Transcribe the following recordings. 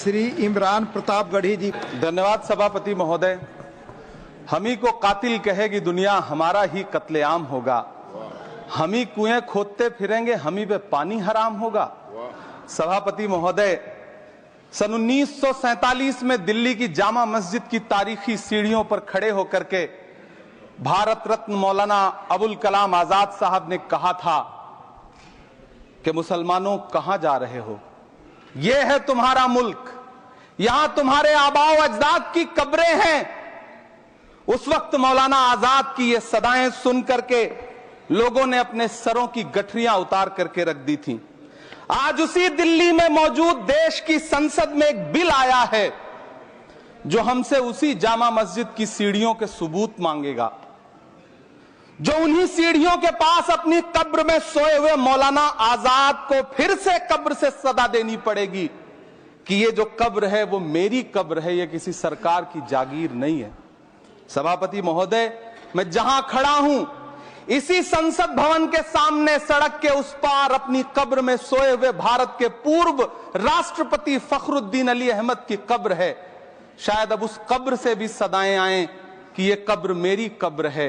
श्री इमरान प्रतापगढ़ी जी। धन्यवाद सभापति महोदय। हम ही को कातिल कहेगी दुनिया, हमारा ही कत्लेआम होगा। हम ही कुएं खोदते फिरेंगे, हम ही पे पानी हराम होगा। सभापति महोदय, सन 1947 में दिल्ली की जामा मस्जिद की तारीखी सीढ़ियों पर खड़े होकर के भारत रत्न मौलाना अबुल कलाम आजाद साहब ने कहा था कि मुसलमानों कहां जा रहे हो, यह है तुम्हारा मुल्क, यहां तुम्हारे आबाओ अजदाद की कब्रें हैं। उस वक्त मौलाना आजाद की ये सदाएं सुन करके लोगों ने अपने सरों की गठरियां उतार करके रख दी थी। आज उसी दिल्ली में मौजूद देश की संसद में एक बिल आया है जो हमसे उसी जामा मस्जिद की सीढ़ियों के सबूत मांगेगा, जो उन्हीं सीढ़ियों के पास अपनी कब्र में सोए हुए मौलाना आजाद को फिर से कब्र से सदा देनी पड़ेगी कि ये जो कब्र है वो मेरी कब्र है, ये किसी सरकार की जागीर नहीं है। सभापति महोदय, मैं जहां खड़ा हूं इसी संसद भवन के सामने सड़क के उस पार अपनी कब्र में सोए हुए भारत के पूर्व राष्ट्रपति फखरुद्दीन अली अहमद की कब्र है। शायद अब उस कब्र से भी सदाएं आए कि ये कब्र मेरी कब्र है,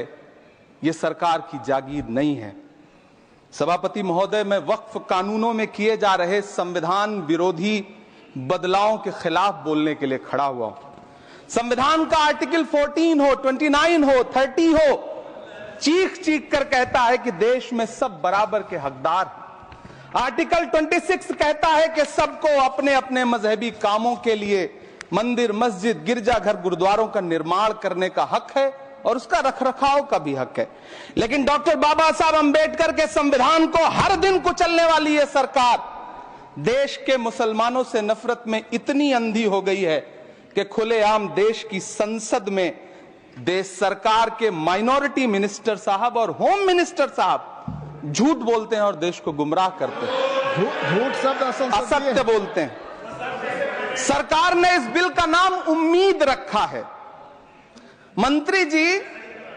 ये सरकार की जागीर नहीं है। सभापति महोदय, मैं वक्फ कानूनों में किए जा रहे संविधान विरोधी बदलावों के खिलाफ बोलने के लिए खड़ा हुआ हूं। संविधान का आर्टिकल 14 हो, 29 हो, 30 हो, चीख चीख कर कहता है कि देश में सब बराबर के हकदार हैं। आर्टिकल 26 कहता है कि सबको अपने अपने मजहबी कामों के लिए मंदिर, मस्जिद, गिरजाघर, गुरुद्वारों का निर्माण करने का हक है और उसका रखरखाव का भी हक है। लेकिन डॉक्टर बाबा साहब अंबेडकर के संविधान को हर दिन कुचलने वाली ये सरकार देश के मुसलमानों से नफरत में इतनी अंधी हो गई है कि खुलेआम देश की संसद में देश सरकार के माइनॉरिटी मिनिस्टर साहब और होम मिनिस्टर साहब झूठ बोलते हैं और देश को गुमराह करते हैं, झूठ शब्द असत्य बोलते हैं। सरकार ने इस बिल का नाम उम्मीद रखा है। मंत्री जी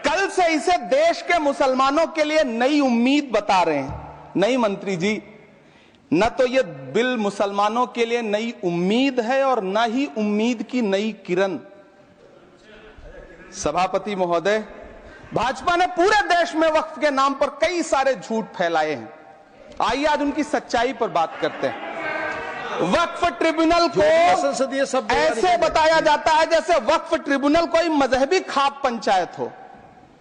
कल से इसे देश के मुसलमानों के लिए नई उम्मीद बता रहे हैं। नहीं मंत्री जी, न तो यह बिल मुसलमानों के लिए नई उम्मीद है और न ही उम्मीद की नई किरण। सभापति महोदय, भाजपा ने पूरे देश में वक्फ के नाम पर कई सारे झूठ फैलाए हैं। आइए आज उनकी सच्चाई पर बात करते हैं। वक्फ ट्रिब्यूनल को ऐसे बताया जाता है जैसे वक्फ ट्रिब्यूनल कोई मजहबी खाप पंचायत हो।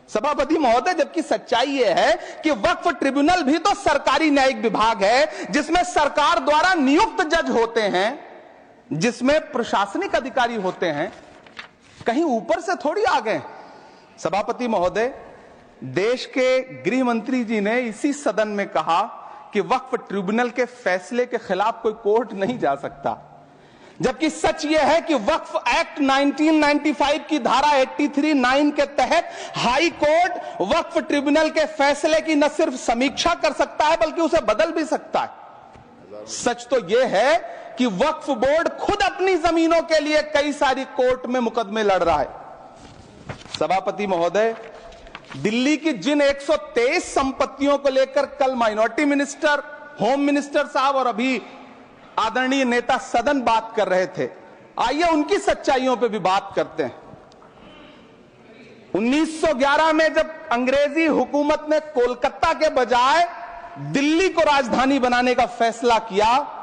सभापति महोदय, जबकि सच्चाई यह है कि वक्फ ट्रिब्यूनल भी तो सरकारी न्यायिक विभाग है जिसमें सरकार द्वारा नियुक्त जज होते हैं, जिसमें प्रशासनिक अधिकारी होते हैं, कहीं ऊपर से थोड़ी आ गए। सभापति महोदय, देश के गृह मंत्री जी ने इसी सदन में कहा कि वक्फ ट्रिब्यूनल के फैसले के खिलाफ कोई कोर्ट नहीं जा सकता, जबकि सच यह है कि वक्फ एक्ट 1995 की धारा 83(9) के तहत हाई कोर्ट वक्फ ट्रिब्यूनल के फैसले की न सिर्फ समीक्षा कर सकता है बल्कि उसे बदल भी सकता है। सच तो यह है कि वक्फ बोर्ड खुद अपनी जमीनों के लिए कई सारी कोर्ट में मुकदमे लड़ रहा है। सभापति महोदय, दिल्ली की जिन 123 संपत्तियों को लेकर कल माइनॉरिटी मिनिस्टर, होम मिनिस्टर साहब और अभी आदरणीय नेता सदन बात कर रहे थे, आइए उनकी सच्चाइयों पे भी बात करते हैं। 1911 में जब अंग्रेजी हुकूमत ने कोलकाता के बजाय दिल्ली को राजधानी बनाने का फैसला किया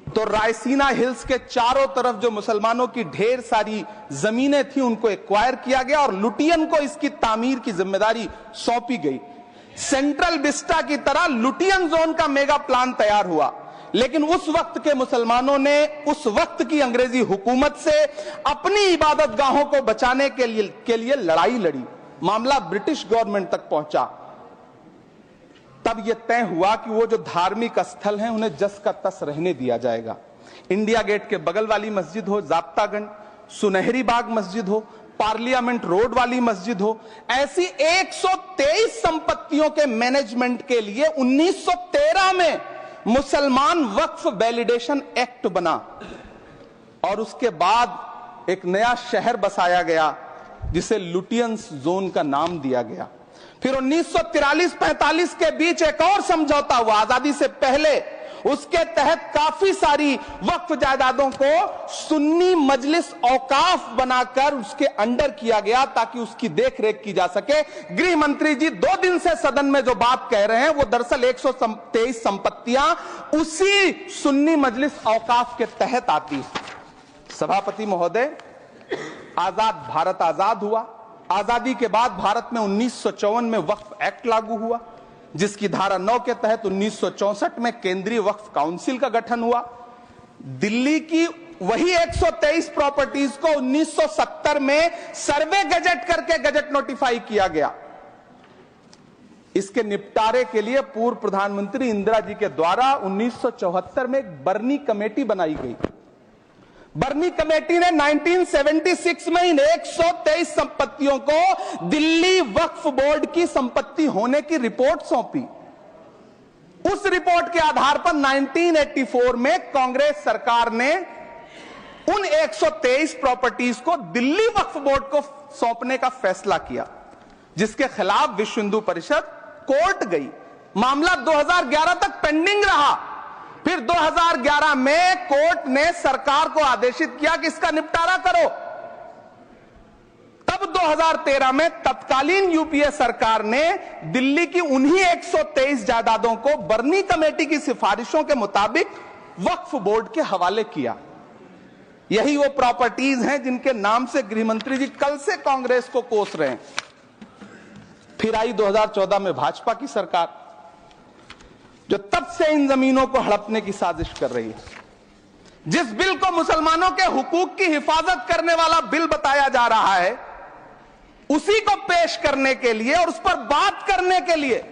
तो रायसीना हिल्स के चारों तरफ जो मुसलमानों की ढेर सारी जमीनें थी उनको एक्वायर किया गया और लुटियन को इसकी तामीर की जिम्मेदारी सौंपी गई। सेंट्रल विस्टा की तरह लुटियन जोन का मेगा प्लान तैयार हुआ, लेकिन उस वक्त के मुसलमानों ने उस वक्त की अंग्रेजी हुकूमत से अपनी इबादत गाहों को बचाने के लिए लड़ाई लड़ी। मामला ब्रिटिश गवर्नमेंट तक पहुंचा। तब यह तय हुआ कि वो जो धार्मिक स्थल हैं उन्हें जस का तस रहने दिया जाएगा। इंडिया गेट के बगल वाली मस्जिद हो, जाप्तागंज, सुनहरी बाग मस्जिद हो, पार्लियामेंट रोड वाली मस्जिद हो, ऐसी 123 संपत्तियों के मैनेजमेंट के लिए 1913 में मुसलमान वक्फ वैलिडेशन एक्ट बना और उसके बाद एक नया शहर बसाया गया जिसे लुटियंस जोन का नाम दिया गया। फिर 1943-45 के बीच एक और समझौता हुआ आजादी से पहले उसके तहत काफी सारी वक्फ जायदादों को सुन्नी मजलिस औकाफ बनाकर उसके अंडर किया गया ताकि उसकी देखरेख की जा सके। गृह मंत्री जी 2 दिन से सदन में जो बात कह रहे हैं वो दरअसल 123 संपत्तियां उसी सुन्नी मजलिस औकाफ के तहत आती है। सभापति महोदय, आजाद भारत आजाद हुआ। आजादी के बाद भारत में 1954 में वक्फ एक्ट लागू हुआ, जिसकी धारा 9 के तहत 1964 में केंद्रीय वक्फ काउंसिल का गठन हुआ। दिल्ली की वही 123 प्रॉपर्टीज को 1970 में सर्वे गजट करके गजट नोटिफाई किया गया। इसके निपटारे के लिए पूर्व प्रधानमंत्री इंदिरा जी के द्वारा 1974 में एक बर्नी कमेटी बनाई गई। बर्नी कमेटी ने 1976 में इन 123 संपत्तियों को दिल्ली वक्फ बोर्ड की संपत्ति होने की रिपोर्ट सौंपी। उस रिपोर्ट के आधार पर 1984 में कांग्रेस सरकार ने उन 123 प्रॉपर्टीज को दिल्ली वक्फ बोर्ड को सौंपने का फैसला किया, जिसके खिलाफ विश्व हिंदू परिषद कोर्ट गई। मामला 2011 तक पेंडिंग रहा। फिर 2011 में कोर्ट ने सरकार को आदेशित किया कि इसका निपटारा करो। तब 2013 में तत्कालीन यूपीए सरकार ने दिल्ली की उन्हीं 123 जायदादों को बर्नी कमेटी की सिफारिशों के मुताबिक वक्फ बोर्ड के हवाले किया। यही वो प्रॉपर्टीज हैं जिनके नाम से गृह मंत्री जी कल से कांग्रेस को कोस रहे हैं। फिर आई 2014 में भाजपा की सरकार, जो तब से इन जमीनों को हड़पने की साजिश कर रही है। जिस बिल को मुसलमानों के हुकूक की हिफाजत करने वाला बिल बताया जा रहा है, उसी को पेश करने के लिए और उस पर बात करने के लिए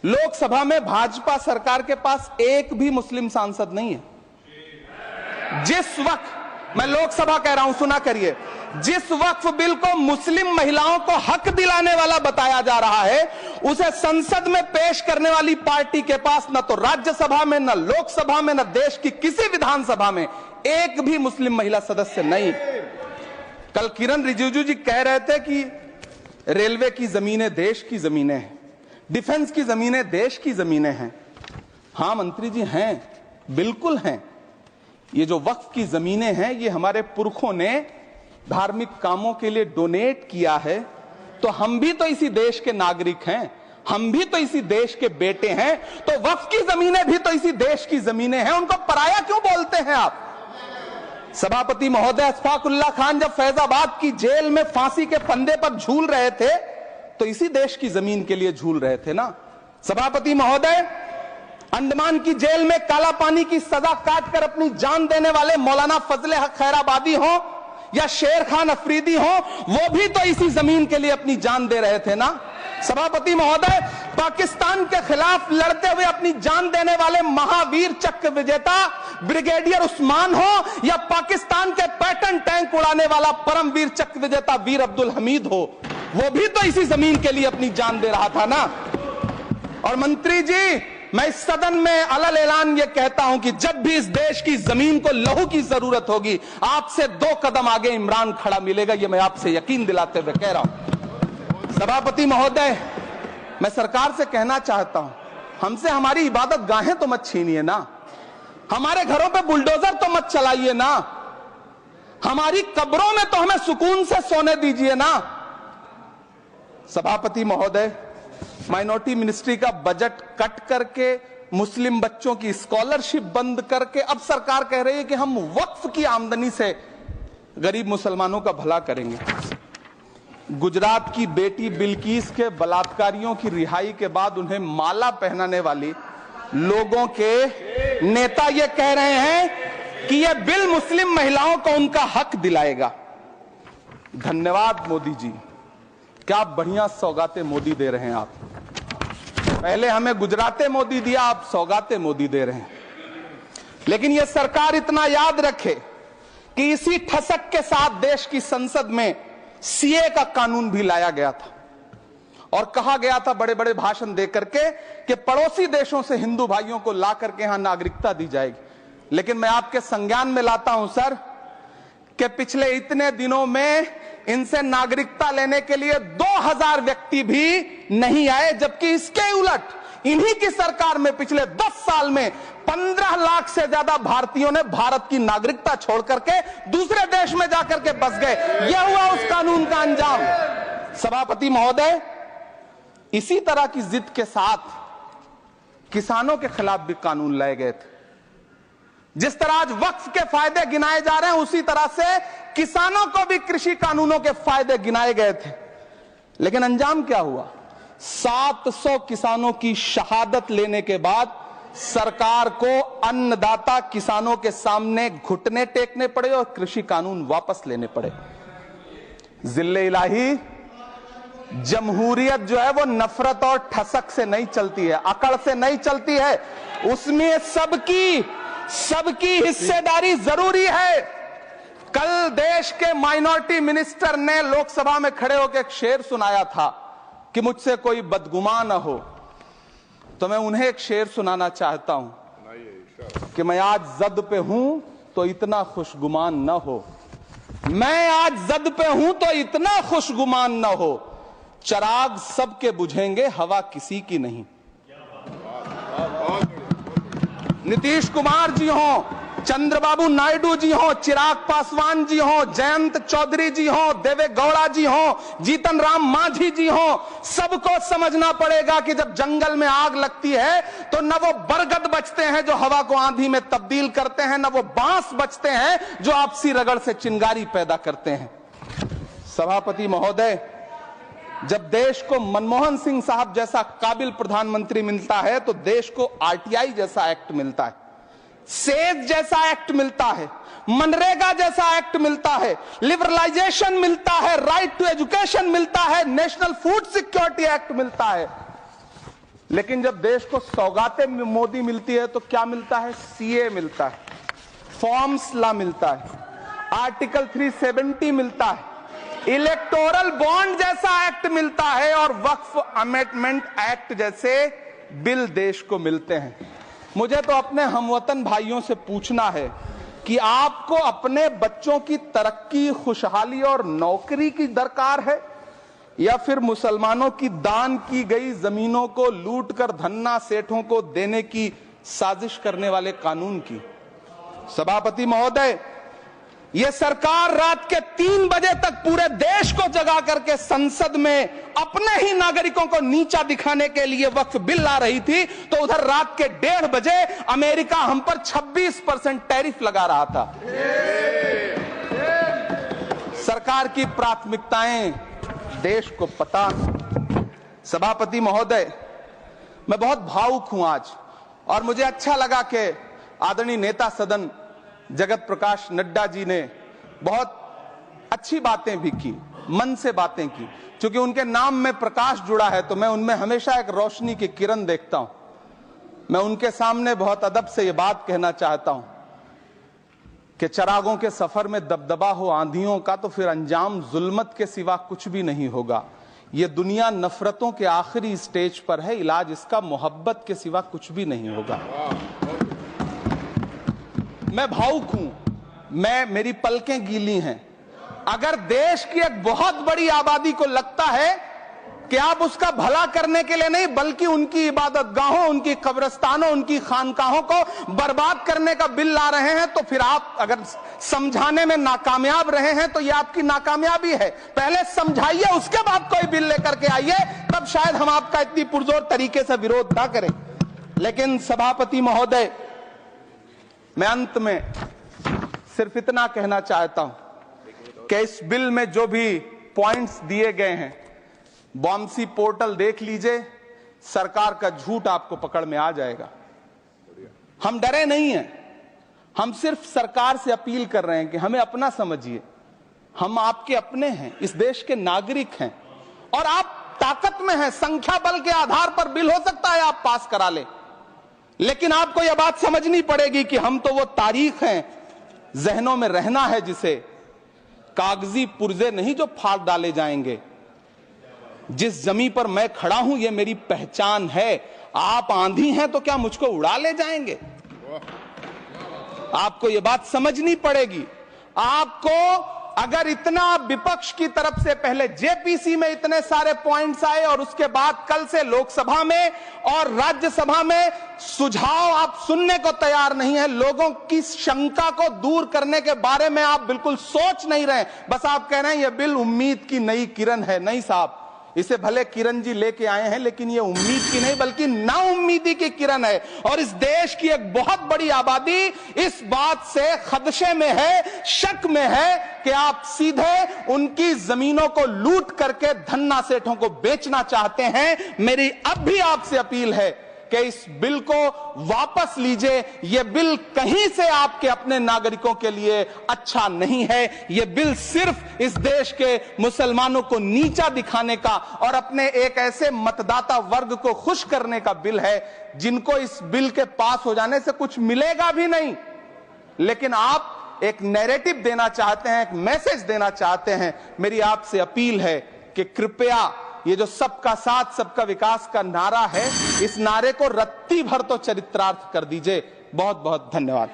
लोकसभा में भाजपा सरकार के पास एक भी मुस्लिम सांसद नहीं है। जिस वक्त, मैं लोकसभा कह रहा हूं, सुना करिए, जिस वक्फ बिल को मुस्लिम महिलाओं को हक दिलाने वाला बताया जा रहा है, उसे संसद में पेश करने वाली पार्टी के पास न तो राज्यसभा में, न लोकसभा में, न देश की किसी विधानसभा में एक भी मुस्लिम महिला सदस्य नहीं। कल किरण रिजिजू जी कह रहे थे कि रेलवे की जमीनें देश की जमीनें हैं, डिफेंस की जमीनें देश की जमीनें हैं। हां मंत्री जी, हैं, बिल्कुल हैं। ये जो वक्फ की जमीनें हैं, ये हमारे पुरखों ने धार्मिक कामों के लिए डोनेट किया है। तो हम भी तो इसी देश के नागरिक हैं, हम भी तो इसी देश के बेटे हैं, तो वक्फ की जमीनें भी तो इसी देश की जमीनें हैं। उनको पराया क्यों बोलते हैं आप? सभापति महोदय, अशफाकुल्लाह खान जब फैजाबाद की जेल में फांसी के फंदे पर झूल रहे थे, तो इसी देश की जमीन के लिए झूल रहे थे ना। सभापति महोदय, अंडमान की जेल में काला पानी की सजा काटकर अपनी जान देने वाले मौलाना फजले हक खैराबादी हो या शेर खान अफरीदी हो, वो भी तो इसी जमीन के लिए अपनी जान दे रहे थे ना। सभापति महोदय, पाकिस्तान के खिलाफ लड़ते हुए अपनी जान देने वाले महावीर चक्र विजेता ब्रिगेडियर उस्मान हो या पाकिस्तान के पैटर्न टैंक उड़ाने वाला परमवीर चक्र विजेता वीर अब्दुल हमीद हो, वो भी तो इसी जमीन के लिए अपनी जान दे रहा था ना। और मंत्री जी, मैं इस सदन में अलल ऐलान ये कहता हूं कि जब भी इस देश की जमीन को लहू की जरूरत होगी, आपसे 2 कदम आगे इमरान खड़ा मिलेगा। ये मैं आपसे यकीन दिलाते हुए कह रहा हूं। सभापति महोदय, मैं सरकार से कहना चाहता हूं, हमसे हमारी इबादत गाहें तो मत छीनिए ना, हमारे घरों पे बुलडोजर तो मत चलाइए ना, हमारी कब्रों में तो हमें सुकून से सोने दीजिए ना। सभापति महोदय, माइनॉरिटी मिनिस्ट्री का बजट कट करके मुस्लिम बच्चों की स्कॉलरशिप बंद करके अब सरकार कह रही है कि हम वक्फ की आमदनी से गरीब मुसलमानों का भला करेंगे। गुजरात की बेटी बिल्किस के बलात्कारियों की रिहाई के बाद उन्हें माला पहनाने वाली लोगों के नेता ये कह रहे हैं कि यह बिल मुस्लिम महिलाओं को उनका हक दिलाएगा। धन्यवाद मोदी जी, क्या बढ़िया सौगातें मोदी दे रहे हैं आप। पहले हमें गुजराते मोदी दिया, आप सौगाते मोदी दे रहे हैं। लेकिन यह सरकार इतना याद रखे कि इसी ठसक के साथ देश की संसद में सीए का कानून भी लाया गया था और कहा गया था बड़े बड़े भाषण देकर के कि पड़ोसी देशों से हिंदू भाइयों को ला करके यहां नागरिकता दी जाएगी। लेकिन मैं आपके संज्ञान में लाता हूं सर कि पिछले इतने दिनों में इनसे नागरिकता लेने के लिए 2000 व्यक्ति भी नहीं आए, जबकि इसके उलट इन्हीं की सरकार में पिछले 10 साल में 15 लाख से ज्यादा भारतीयों ने भारत की नागरिकता छोड़ करके दूसरे देश में जाकर के बस गए। यह हुआ उस कानून का अंजाम। सभापति महोदय, इसी तरह की जिद के साथ किसानों के खिलाफ भी कानून लाए गए थे। जिस तरह आज वक्फ के फायदे गिनाए जा रहे हैं, उसी तरह से किसानों को भी कृषि कानूनों के फायदे गिनाए गए थे। लेकिन अंजाम क्या हुआ? 700 किसानों की शहादत लेने के बाद सरकार को अन्नदाता किसानों के सामने घुटने टेकने पड़े और कृषि कानून वापस लेने पड़े। जिल्ले इलाही, जमहूरियत जो है वो नफरत और ठसक से नहीं चलती है, अकड़ से नहीं चलती है। उसमें सबकी हिस्सेदारी जरूरी है। कल देश के माइनॉरिटी मिनिस्टर ने लोकसभा में खड़े होकर एक शेर सुनाया था कि मुझसे कोई बदगुमान न हो, तो मैं उन्हें एक शेर सुनाना चाहता हूं कि मैं आज जद पे हूं तो इतना खुशगुमान न हो, मैं आज जद पे हूं तो इतना खुशगुमान न हो, चराग सबके बुझेंगे हवा किसी की नहीं। नीतीश कुमार जी हो, चंद्रबाबू नायडू जी हो, चिराग पासवान जी हो, जयंत चौधरी जी हो, देवे गौड़ा जी हो, जीतन राम मांझी जी हो, सबको समझना पड़ेगा कि जब जंगल में आग लगती है तो न वो बरगद बचते हैं जो हवा को आंधी में तब्दील करते हैं, न वो बांस बचते हैं जो आपसी रगड़ से चिंगारी पैदा करते हैं। सभापति महोदय, जब देश को मनमोहन सिंह साहब जैसा काबिल प्रधानमंत्री मिलता है तो देश को आरटीआई जैसा एक्ट मिलता है, सेज जैसा एक्ट मिलता है, मनरेगा जैसा एक्ट मिलता है, लिबरलाइजेशन मिलता है, राइट टू एजुकेशन मिलता है, नेशनल फूड सिक्योरिटी एक्ट मिलता है। लेकिन जब देश को सौगातें मोदी मिलती है तो क्या मिलता है? सीए मिलता है, फॉर्म्स लॉ मिलता है, आर्टिकल 370 मिलता है, इलेक्टोरल बॉन्ड जैसा एक्ट मिलता है और वक्फ अमेंडमेंट एक्ट जैसे बिल देश को मिलते हैं। मुझे तो अपने हमवतन भाइयों से पूछना है कि आपको अपने बच्चों की तरक्की, खुशहाली और नौकरी की दरकार है या फिर मुसलमानों की दान की गई जमीनों को लूटकर धन्ना सेठों को देने की साजिश करने वाले कानून की? सभापति महोदय, यह सरकार रात के 3 बजे तक पूरे देश को जगा करके संसद में अपने ही नागरिकों को नीचा दिखाने के लिए वक्फ बिल ला रही थी, तो उधर रात के 1:30 बजे अमेरिका हम पर 26% टैरिफ लगा रहा था। सरकार की प्राथमिकताएं देश को पता। सभापति महोदय, मैं बहुत भावुक हूं आज, और मुझे अच्छा लगा कि आदरणीय नेता सदन जगत प्रकाश नड्डा जी ने बहुत अच्छी बातें भी की, मन से बातें की। क्योंकि उनके नाम में प्रकाश जुड़ा है तो मैं उनमें हमेशा एक रोशनी की किरण देखता हूं। मैं उनके सामने बहुत अदब से यह बात कहना चाहता हूं कि चरागों के सफर में दबदबा हो आंधियों का तो फिर अंजाम जुल्मत के सिवा कुछ भी नहीं होगा। यह दुनिया नफरतों के आखिरी स्टेज पर है, इलाज इसका मोहब्बत के सिवा कुछ भी नहीं होगा। मैं भावुक हूं, मेरी पलकें गीली हैं। अगर देश की एक बहुत बड़ी आबादी को लगता है कि आप उसका भला करने के लिए नहीं बल्कि उनकी इबादतगाहों, उनकी कब्रिस्तानों, उनकी खानकाहों को बर्बाद करने का बिल ला रहे हैं, तो फिर आप अगर समझाने में नाकामयाब रहे हैं तो यह आपकी नाकामयाबी है। पहले समझाइए, उसके बाद कोई बिल लेकर के आइए, तब शायद हम आपका इतनी पुरजोर तरीके से विरोध ना करें। लेकिन सभापति महोदय, मैं अंत में सिर्फ इतना कहना चाहता हूं कि इस बिल में जो भी पॉइंट्स दिए गए हैं, बॉम्सी पोर्टल देख लीजिए, सरकार का झूठ आपको पकड़ में आ जाएगा। हम डरे नहीं हैं, हम सिर्फ सरकार से अपील कर रहे हैं कि हमें अपना समझिए। हम आपके अपने हैं, इस देश के नागरिक हैं और आप ताकत में हैं। संख्या बल के आधार पर बिल हो सकता है आप पास करा लें, लेकिन आपको यह बात समझनी पड़ेगी कि हम तो वो तारीख हैं, जहनों में रहना है जिसे कागजी पुर्जे नहीं जो फाड़ डाले जाएंगे। जिस जमीन पर मैं खड़ा हूं यह मेरी पहचान है। आप आंधी हैं तो क्या मुझको उड़ा ले जाएंगे? आपको यह बात समझनी पड़ेगी। आपको अगर इतना विपक्ष की तरफ से पहले जेपीसी में इतने सारे पॉइंट्स आए और उसके बाद कल से लोकसभा में और राज्यसभा में सुझाव आप सुनने को तैयार नहीं है, लोगों की शंका को दूर करने के बारे में आप बिल्कुल सोच नहीं रहे, बस आप कह रहे हैं यह बिल उम्मीद की नई किरण है। नहीं साहब, इसे भले किरण जी लेके आए हैं, लेकिन ये उम्मीद की नहीं बल्कि नाउम्मीदी की किरण है। और इस देश की एक बहुत बड़ी आबादी इस बात से खदशे में है, शक में है कि आप सीधे उनकी जमीनों को लूट करके धन्ना सेठों को बेचना चाहते हैं। मेरी अब भी आपसे अपील है कि इस बिल को वापस लीजिए। यह बिल कहीं से आपके अपने नागरिकों के लिए अच्छा नहीं है। यह बिल सिर्फ इस देश के मुसलमानों को नीचा दिखाने का और अपने एक ऐसे मतदाता वर्ग को खुश करने का बिल है जिनको इस बिल के पास हो जाने से कुछ मिलेगा भी नहीं, लेकिन आप एक नैरेटिव देना चाहते हैं, एक मैसेज देना चाहते हैं। मेरी आपसे अपील है कि कृपया ये जो सबका साथ सबका विकास का नारा है, इस नारे को रत्ती भर तो चरित्रार्थ कर दीजिए। बहुत बहुत धन्यवाद।